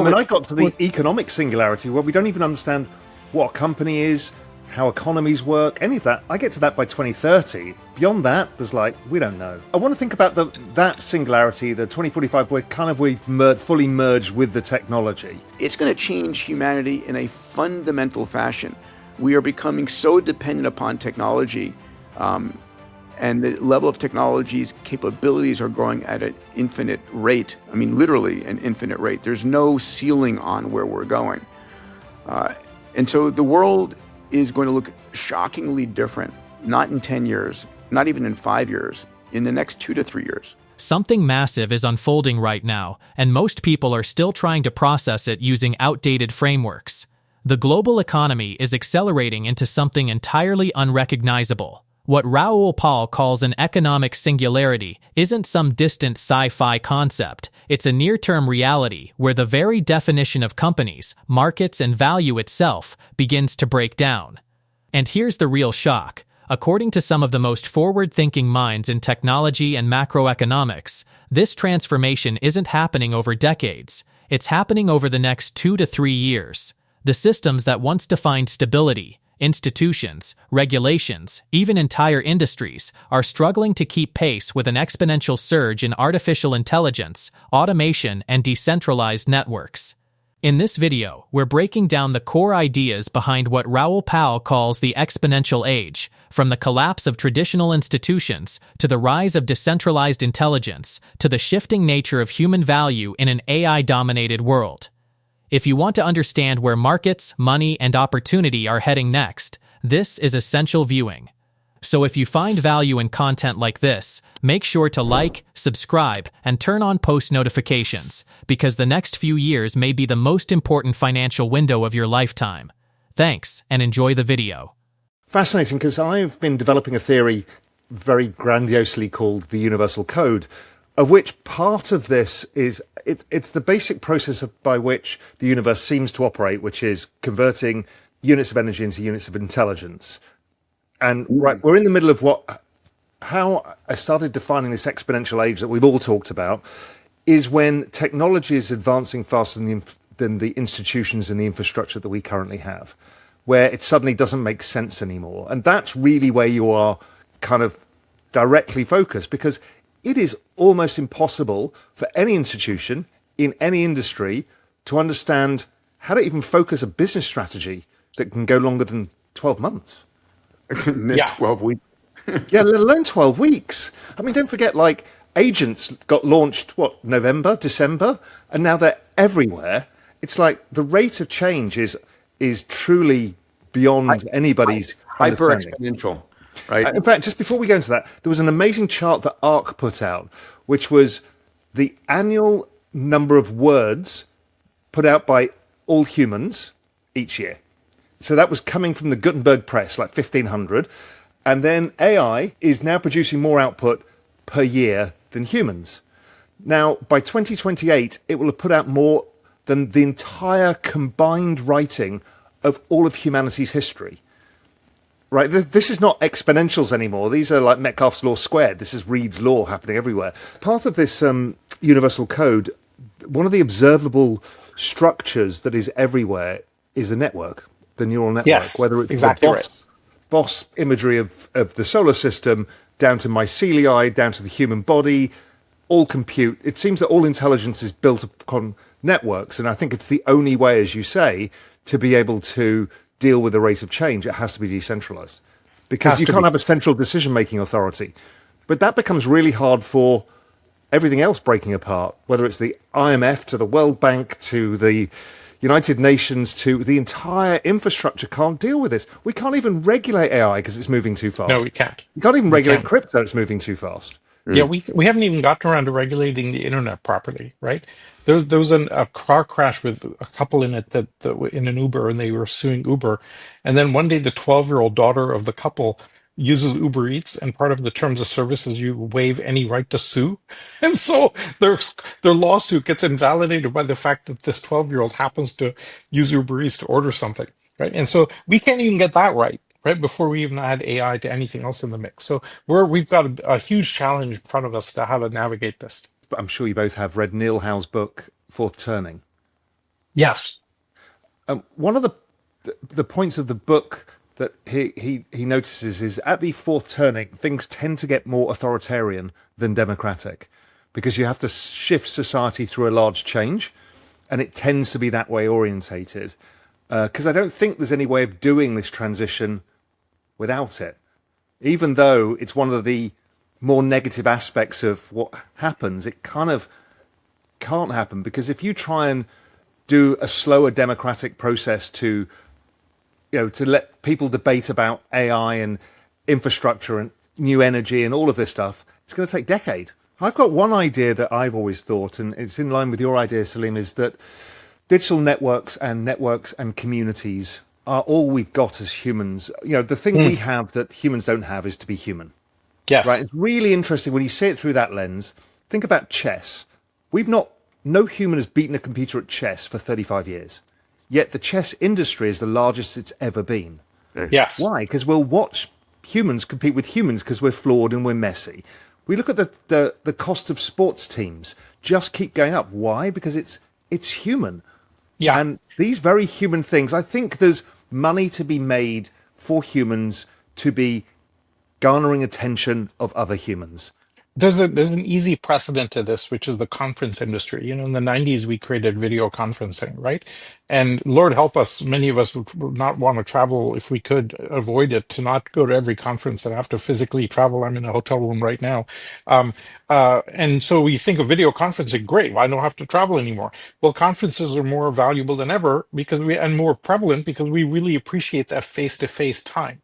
And then I got to the economic singularity where we don't even understand what a company is, how economies work, any of that. I get to that by 2030. Beyond that, there's we don't know. I want to think about that singularity, the 2045, where we've fully merged with the technology. It's going to change humanity in a fundamental fashion. We are becoming so dependent upon technology, and the level of technology's capabilities are growing at an infinite rate. I mean, literally an infinite rate. There's no ceiling on where we're going. And so the world is going to look shockingly different, not in 10 years, not even in 5 years, in the next 2 to 3 years. Something massive is unfolding right now, and most people are still trying to process it using outdated frameworks. The global economy is accelerating into something entirely unrecognizable. What Raoul Pal calls an economic singularity isn't some distant sci-fi concept. It's a near-term reality where the very definition of companies, markets, and value itself begins to break down. And here's the real shock. According to some of the most forward-thinking minds in technology and macroeconomics, this transformation isn't happening over decades. It's happening over the next 2 to 3 years. The systems that once defined stability, institutions, regulations, even entire industries are struggling to keep pace with an exponential surge in artificial intelligence, automation, and decentralized networks. In this video, we're breaking down the core ideas behind what Raoul Pal calls the exponential age, from the collapse of traditional institutions to the rise of decentralized intelligence to the shifting nature of human value in an AI-dominated world. If you want to understand where markets, money, and opportunity are heading next, this is essential viewing. So if you find value in content like this, make sure to like, subscribe, and turn on post notifications, because the next few years may be the most important financial window of your lifetime. Thanks, and enjoy the video. Fascinating, because I've been developing a theory very grandiosely called the universal code, of which part of this is it's the basic process by which the universe seems to operate, which is converting units of energy into units of intelligence. And we're in the middle of how I started defining this exponential age that we've all talked about, is when technology is advancing faster than the institutions and the infrastructure that we currently have, where it suddenly doesn't make sense anymore. And that's really where you are kind of directly focused, because it is almost impossible for any institution in any industry to understand how to even focus a business strategy that can go longer than 12 months. 12 weeks. Yeah, let alone 12 weeks. I mean, don't forget, agents got launched, November, December, and now they're everywhere. It's like the rate of change is truly beyond anybody's hyper understanding. Exponential. Right. In fact, just before we go into that, there was an amazing chart that ARC put out, which was the annual number of words put out by all humans each year. So that was coming from the Gutenberg press, 1500. And then AI is now producing more output per year than humans. Now, by 2028, it will have put out more than the entire combined writing of all of humanity's history. Right, this is not exponentials anymore. These are like Metcalfe's law squared. This is Reed's law happening everywhere. Part of this universal code, one of the observable structures that is everywhere is a network, the neural network. Yes, whether it's exactly the right. boss imagery of the solar system, down to mycelium, down to the human body, all compute. It seems that all intelligence is built upon networks, and I think it's the only way, as you say, to be able to deal with the rate of change. It has to be decentralized, because you can't have a central decision-making authority. But that becomes really hard for everything else breaking apart, whether it's the IMF to the World Bank to the United Nations to the entire infrastructure can't deal with this. We can't even regulate AI because it's moving too fast. No, we can't. You can't even regulate crypto. It's moving too fast. Yeah, we haven't even gotten around to regulating the internet properly, right? There was a car crash with a couple in it that in an Uber, and they were suing Uber. And then one day, the 12-year-old daughter of the couple uses Uber Eats, and part of the terms of service is you waive any right to sue. And so their lawsuit gets invalidated by the fact that this 12-year-old happens to use Uber Eats to order something, right? And so we can't even get that right before we even add AI to anything else in the mix. So we've got a huge challenge in front of us to how to navigate this. But I'm sure you both have read Neil Howe's book, Fourth Turning. Yes. One of the points of the book that he notices is at the fourth turning, things tend to get more authoritarian than democratic, because you have to shift society through a large change, and it tends to be that way orientated. Because I don't think there's any way of doing this transition without it, even though it's one of the more negative aspects of what happens. It kind of can't happen, because if you try and do a slower democratic process to let people debate about AI and infrastructure and new energy and all of this stuff, it's going to take decades. I've got one idea that I've always thought, and it's in line with your idea, Salim, is that digital networks and communities are all we've got as humans. The thing we have that humans don't have is to be human. Yes. Right? It's really interesting when you see it through that lens. Think about chess. No human has beaten a computer at chess for 35 years. Yet the chess industry is the largest it's ever been. Yes. Why? Because we'll watch humans compete with humans because we're flawed and we're messy. We look at the cost of sports teams just keep going up. Why? Because it's human. Yeah. And these very human things, I think there's money to be made for humans to be garnering attention of other humans. There's an easy precedent to this, which is the conference industry. In the 90s, we created video conferencing, right? And Lord help us, many of us would not want to travel if we could avoid it, to not go to every conference and have to physically travel. I'm in a hotel room right now. And so we think of video conferencing, great, well, I don't have to travel anymore. Well, conferences are more valuable than ever and more prevalent because we really appreciate that face-to-face time.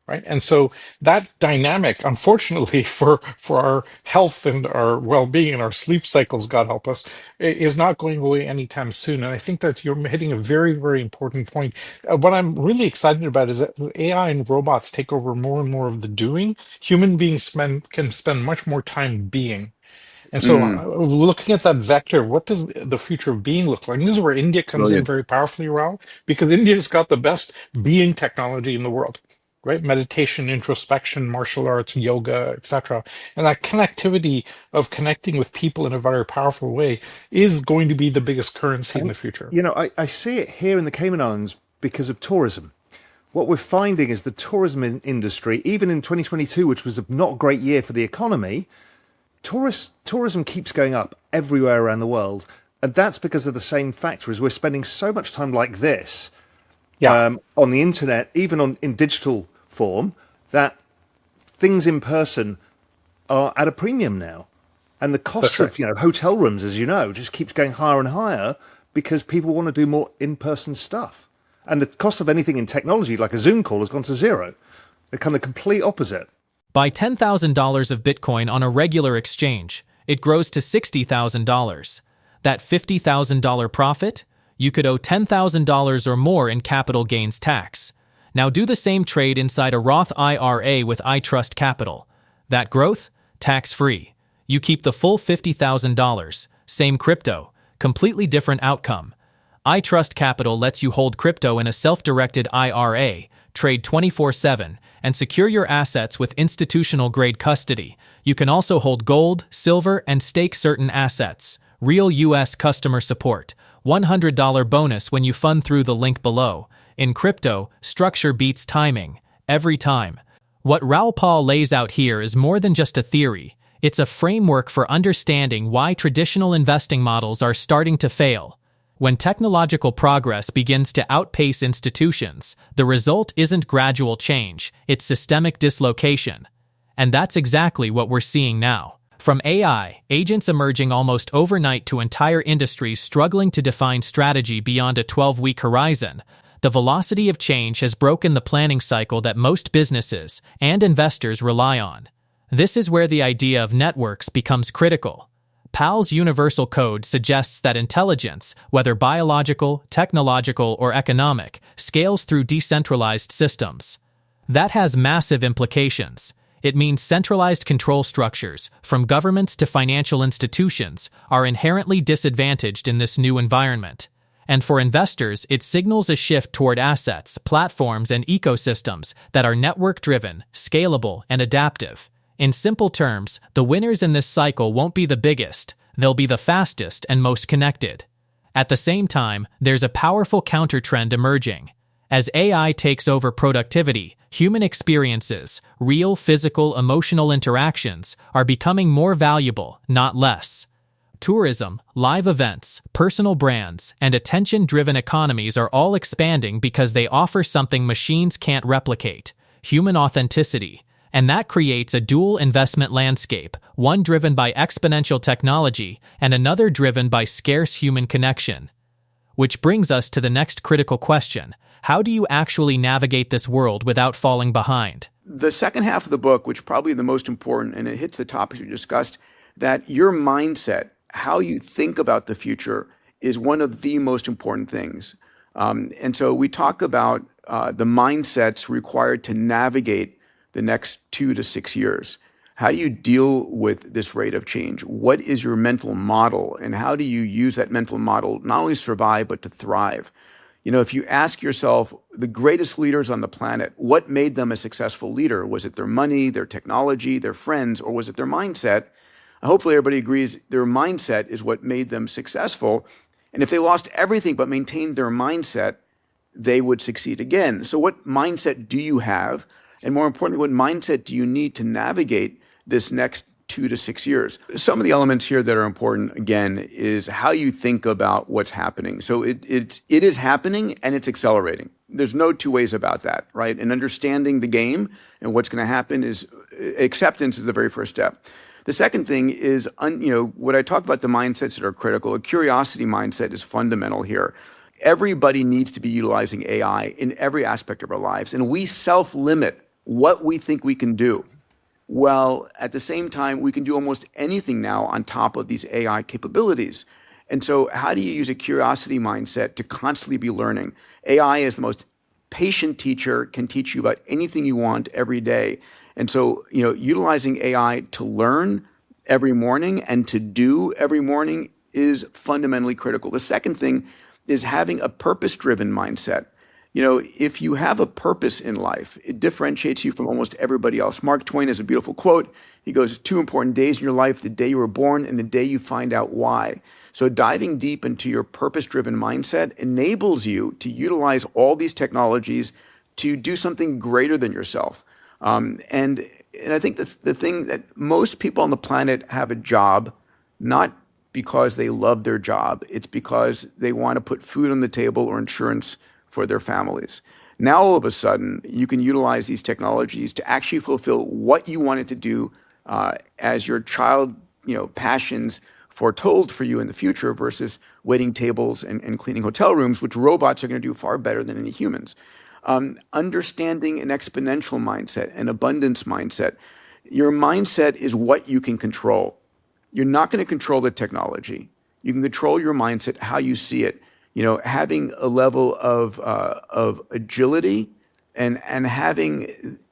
Right. And so that dynamic, unfortunately, for our health and our well-being and our sleep cycles, God help us, is not going away anytime soon. And I think that you're hitting a very, very important point. What I'm really excited about is that AI and robots take over more and more of the doing. Human beings can spend much more time being. And so looking at that vector, what does the future of being look like? And this is where India comes in very powerfully, Raoul, because India's got the best being technology in the world. Right? Meditation, introspection, martial arts, yoga, etc. And that connectivity of connecting with people in a very powerful way is going to be the biggest currency in the future. I see it here in the Cayman Islands because of tourism. What we're finding is the tourism industry, even in 2022, which was a not great year for the economy, tourism keeps going up everywhere around the world. And that's because of the same factor, is we're spending so much time like this on the internet, even in digital form, that things in person are at a premium now. And the cost of hotel rooms, as you know, just keeps going higher and higher because people want to do more in-person stuff. And the cost of anything in technology, like a Zoom call, has gone to zero. They're kind of the complete opposite. Buy $10,000 of Bitcoin on a regular exchange. It grows to $60,000. That $50,000 profit? You could owe $10,000 or more in capital gains tax. Now do the same trade inside a Roth IRA with iTrustCapital. That growth? Tax-free. You keep the full $50,000. Same crypto. Completely different outcome. iTrustCapital lets you hold crypto in a self-directed IRA, trade 24/7, and secure your assets with institutional-grade custody. You can also hold gold, silver, and stake certain assets. Real U.S. customer support. $100 bonus when you fund through the link below. In crypto, structure beats timing. Every time. What Raoul Pal lays out here is more than just a theory. It's a framework for understanding why traditional investing models are starting to fail. When technological progress begins to outpace institutions, the result isn't gradual change, it's systemic dislocation. And that's exactly what we're seeing now. From AI, agents emerging almost overnight to entire industries struggling to define strategy beyond a 12-week horizon, the velocity of change has broken the planning cycle that most businesses and investors rely on. This is where the idea of networks becomes critical. Pal's universal code suggests that intelligence, whether biological, technological, or economic, scales through decentralized systems. That has massive implications. It means centralized control structures, from governments to financial institutions, are inherently disadvantaged in this new environment. And for investors, it signals a shift toward assets, platforms, and ecosystems that are network-driven, scalable, and adaptive. In simple terms, the winners in this cycle won't be the biggest, they'll be the fastest and most connected. At the same time, there's a powerful countertrend emerging. As AI takes over productivity, human experiences, real physical, emotional interactions, are becoming more valuable, not less. Tourism, live events, personal brands, and attention-driven economies are all expanding because they offer something machines can't replicate: human authenticity. And that creates a dual investment landscape, one driven by exponential technology and another driven by scarce human connection. Which brings us to the next critical question: how do you actually navigate this world without falling behind? The second half of the book, which is probably the most important, and it hits the topics we discussed, that your mindset, how you think about the future, is one of the most important things. And so we talk about the mindsets required to navigate the next 2 to 6 years. How do you deal with this rate of change? What is your mental model, and how do you use that mental model not only to survive, but to thrive? You know, if you ask yourself, the greatest leaders on the planet, what made them a successful leader? Was it their money, their technology, their friends, or was it their mindset? Hopefully everybody agrees their mindset is what made them successful. And if they lost everything but maintained their mindset, they would succeed again. So what mindset do you have? And more importantly, what mindset do you need to navigate this next 2 to 6 years? Some of the elements here that are important, again, is how you think about what's happening. So it is happening and it's accelerating. There's no two ways about that, right? And understanding the game and what's going to happen is acceptance is the very first step. The second thing is, what I talk about the mindsets that are critical, a curiosity mindset is fundamental here. Everybody needs to be utilizing AI in every aspect of our lives, and we self-limit what we think we can do. Well, at the same time, we can do almost anything now on top of these AI capabilities. And so how do you use a curiosity mindset to constantly be learning? AI is the most patient teacher, can teach you about anything you want every day. And so, utilizing AI to learn every morning and to do every morning is fundamentally critical. The second thing is having a purpose-driven mindset. If you have a purpose in life, it differentiates you from almost everybody else. Mark Twain has a beautiful quote. He goes, 2 important days in your life: the day you were born and the day you find out why. So diving deep into your purpose-driven mindset enables you to utilize all these technologies to do something greater than yourself. And I think the thing that most people on the planet have a job, not because they love their job, it's because they want to put food on the table or insurance for their families. Now, all of a sudden, you can utilize these technologies to actually fulfill what you wanted to do as your child, passions foretold for you in the future, versus waiting tables and cleaning hotel rooms, which robots are going to do far better than any humans. Understanding an exponential mindset, an abundance mindset. Your mindset is what you can control. You're not going to control the technology. You can control your mindset, how you see it. Having a level of agility and having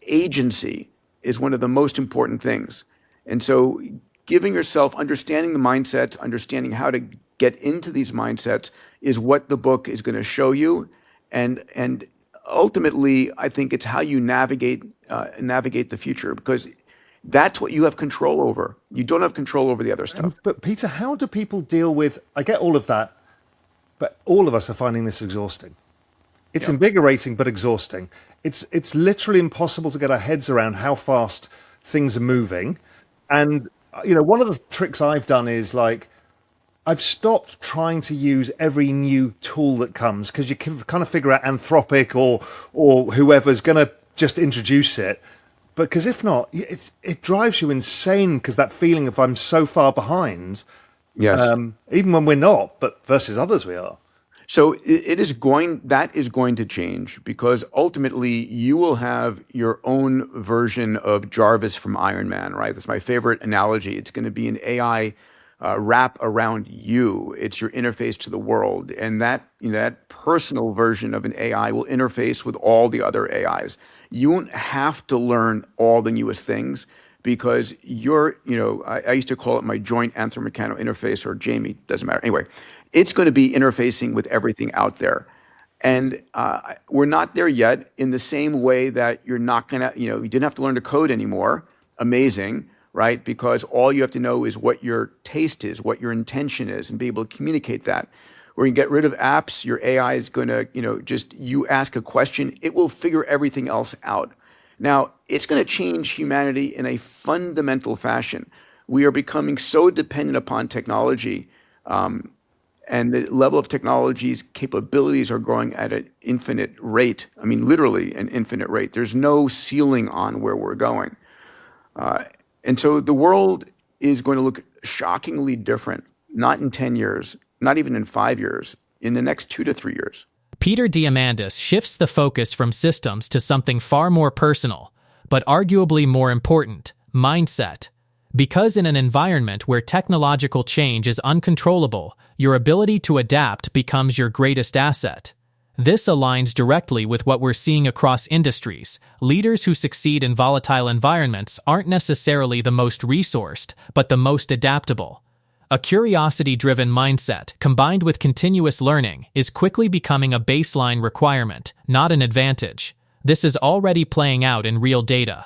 agency is one of the most important things. And so giving yourself, understanding the mindsets, understanding how to get into these mindsets is what the book is going to show you. And ultimately, I think it's how you navigate the future, because that's what you have control over. You don't have control over the other stuff. But Peter, how do people deal with, I get all of that, but all of us are finding this exhausting. It's invigorating, but exhausting. It's literally impossible to get our heads around how fast things are moving. And, one of the tricks I've done is I've stopped trying to use every new tool that comes, because you can kind of figure out Anthropic or whoever's going to just introduce it. Because if not, it drives you insane, because that feeling of I'm so far behind. Yes. Even when we're not, but versus others we are. So that is going to change, because ultimately you will have your own version of Jarvis from Iron Man, right? That's my favorite analogy. It's going to be an AI wrap around you. It's your interface to the world. And that personal version of an AI will interface with all the other AIs. You won't have to learn all the newest things, because I used to call it my joint anthro-mechano interface, or Jamie, doesn't matter. Anyway, it's going to be interfacing with everything out there. And we're not there yet, in the same way that you're not going to, you didn't have to learn to code anymore. Amazing, right? Because all you have to know is what your taste is, what your intention is, and be able to communicate that. We're going to get rid of apps. Your AI is going to, just you ask a question, it will figure everything else out. Now, it's going to change humanity in a fundamental fashion. We are becoming so dependent upon technology, and the level of technology's capabilities are growing at an infinite rate. I mean, literally an infinite rate. There's no ceiling on where we're going. And so the world is going to look shockingly different, not in 10 years, not even in 5 years, in the next 2 to 3 years. Peter Diamandis shifts the focus from systems to something far more personal, but arguably more important: mindset. Because in an environment where technological change is uncontrollable, your ability to adapt becomes your greatest asset. This aligns directly with what we're seeing across industries. Leaders who succeed in volatile environments aren't necessarily the most resourced, but the most adaptable. A curiosity-driven mindset, combined with continuous learning, is quickly becoming a baseline requirement, not an advantage. This is already playing out in real data.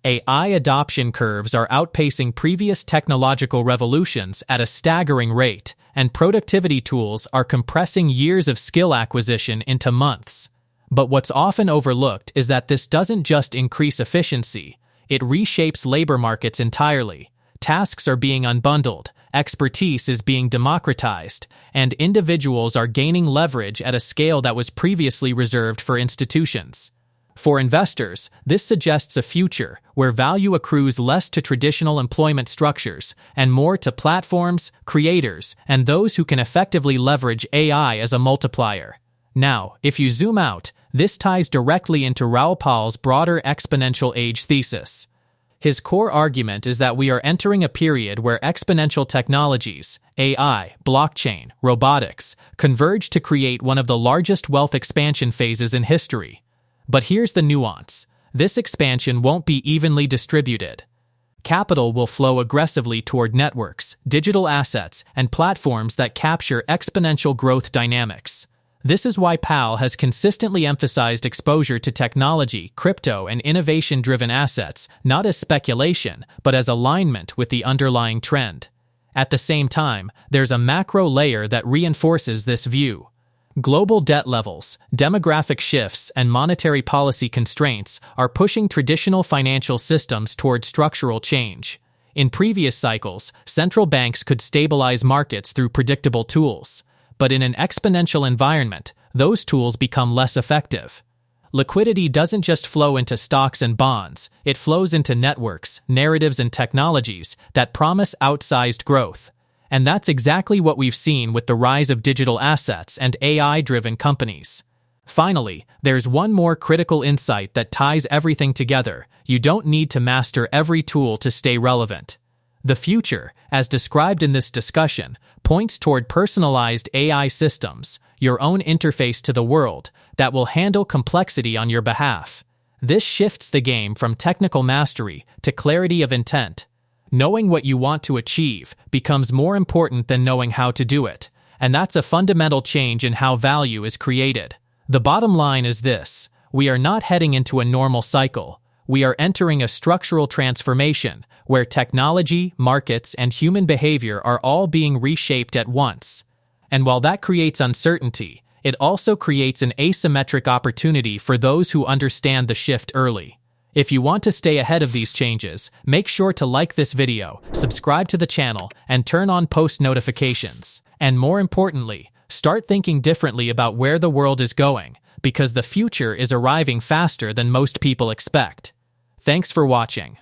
AI adoption curves are outpacing previous technological revolutions at a staggering rate, and productivity tools are compressing years of skill acquisition into months. But what's often overlooked is that this doesn't just increase efficiency, it reshapes labor markets entirely. Tasks are being unbundled, expertise is being democratized, and individuals are gaining leverage at a scale that was previously reserved for institutions. For investors, this suggests a future where value accrues less to traditional employment structures and more to platforms, creators, and those who can effectively leverage AI as a multiplier. Now, if you zoom out, this ties directly into Raoul Pal's broader exponential age thesis. His core argument is that we are entering a period where exponential technologies, AI, blockchain, robotics, converge to create one of the largest wealth expansion phases in history. But here's the nuance. This expansion won't be evenly distributed. Capital will flow aggressively toward networks, digital assets, and platforms that capture exponential growth dynamics. This is why Pal has consistently emphasized exposure to technology, crypto, and innovation-driven assets, not as speculation, but as alignment with the underlying trend. At the same time, there's a macro layer that reinforces this view. Global debt levels, demographic shifts, and monetary policy constraints are pushing traditional financial systems toward structural change. In previous cycles, central banks could stabilize markets through predictable tools. But in an exponential environment, those tools become less effective. Liquidity doesn't just flow into stocks and bonds, it flows into networks, narratives, and technologies that promise outsized growth. And that's exactly what we've seen with the rise of digital assets and AI-driven companies. Finally, there's one more critical insight that ties everything together. You don't need to master every tool to stay relevant. The future, as described in this discussion, points toward personalized AI systems, your own interface to the world, that will handle complexity on your behalf. This shifts the game from technical mastery to clarity of intent. Knowing what you want to achieve becomes more important than knowing how to do it, and that's a fundamental change in how value is created. The bottom line is this: we are not heading into a normal cycle. We are entering a structural transformation where technology, markets, and human behavior are all being reshaped at once. And while that creates uncertainty, it also creates an asymmetric opportunity for those who understand the shift early. If you want to stay ahead of these changes, make sure to like this video, subscribe to the channel, and turn on post notifications. And more importantly, start thinking differently about where the world is going, because the future is arriving faster than most people expect. Thanks for watching.